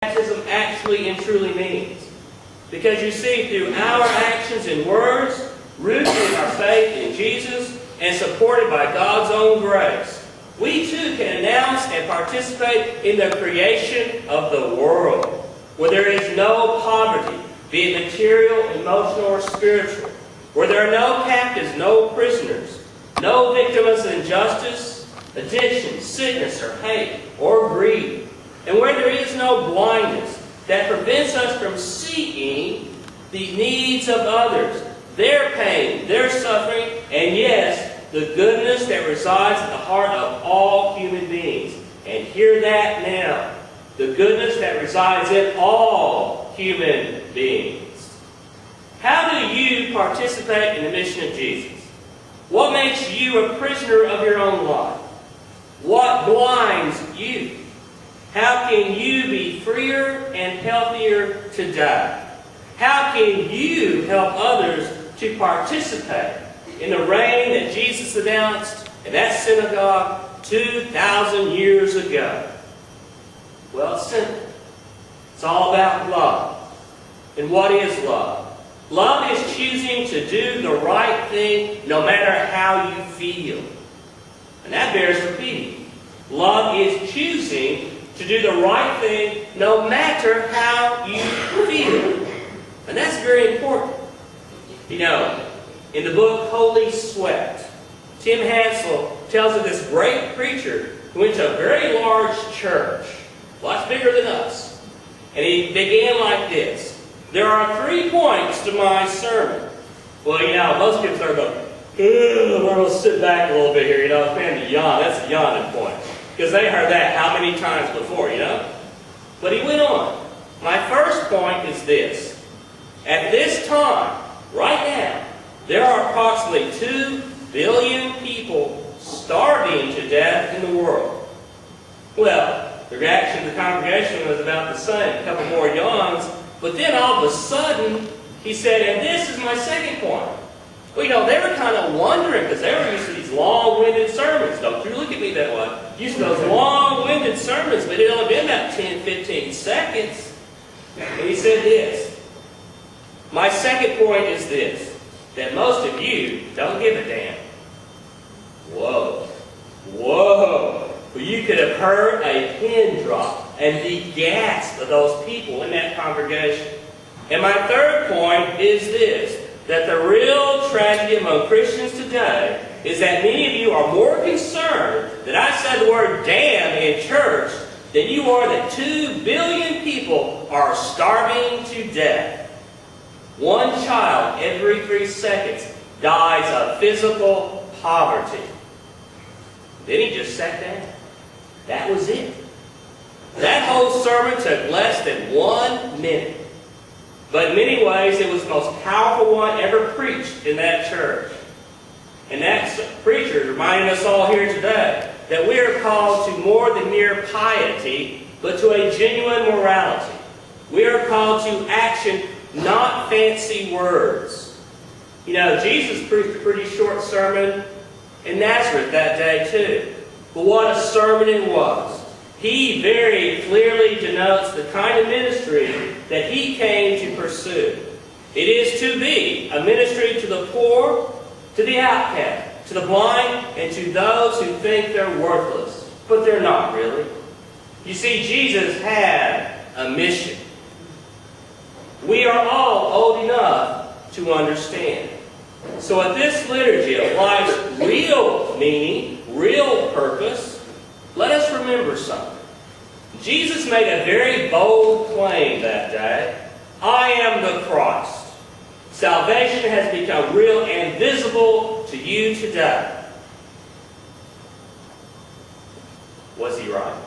baptism actually and truly means. Because you see, through our actions and words, rooted in our faith in Jesus and supported by God's own grace, we too can announce and participate in the creation of the world, where there is no poverty, be it material, emotional, or spiritual, where there are no captives, no prisoners, no victims of injustice, addiction, sickness, or hate, or greed, and where there is no blindness that prevents us from seeing the needs of others, their pain, their suffering, and yes, the goodness that resides in the heart of all human beings. And hear that now. The goodness that resides in all human beings. How do you participate in the mission of Jesus? What makes you a prisoner of your own life? What blinds you? How can you be freer and healthier today? How can you help others to participate in the reign that Jesus announced in that synagogue 2,000 years ago? Well, it's simple. It's all about love. And what is love? Love is choosing to do the right thing no matter how you feel. And that bears repeating. Love is choosing to do the right thing no matter how you feel. And that's very important. You know, in the book Holy Sweat, Tim Hansel tells of this great preacher who went to a very large church, lots bigger than us. And he began like this. There are 3 points to my sermon. Well, you know, most people start going, we're going to sit back a little bit here, you know, it's kind of yawn. That's a yawning point. Because they heard that how many times before, you know? But he went on. My first point is this. At this time, right now, there are approximately 2 billion people starving to death in the world. Well, the reaction of the congregation was about the same, a couple more yawns. But then all of a sudden, he said, and this is my second point. Well, you know, they were kind of wondering, because they were used to these long-winded sermons. Don't you look at me that way. Used to those long-winded sermons, but it only been about 10, 15 seconds. And he said this. My second point is this, that most of you don't give a damn. Whoa. Whoa. Well, you could have heard a pin drop and the gasp of those people in that congregation. And my third point is this, that the real tragedy among Christians today is that many of you are more concerned that I said the word damn in church than you are that 2 billion people are starving to death. 1 child every 3 seconds dies of physical poverty. Then he just sat down. That was it. That whole sermon took less than 1 minute. But in many ways, it was the most powerful one ever preached in that church. And that preacher reminded us all here today that we are called to more than mere piety, but to a genuine morality. We are called to action, not fancy words. You know, Jesus preached a pretty short sermon in Nazareth that day too. But what a sermon it was. He very clearly denotes the kind of ministry that he came to pursue. It is to be a ministry to the poor, to the outcast, to the blind, and to those who think they're worthless. But they're not really. You see, Jesus had a mission. We are all old enough to understand. So at this liturgy of life's real meaning, real purpose, let us remember something. Jesus made a very bold claim that day. I am the Christ. Salvation has become real and visible to you today. Was he right?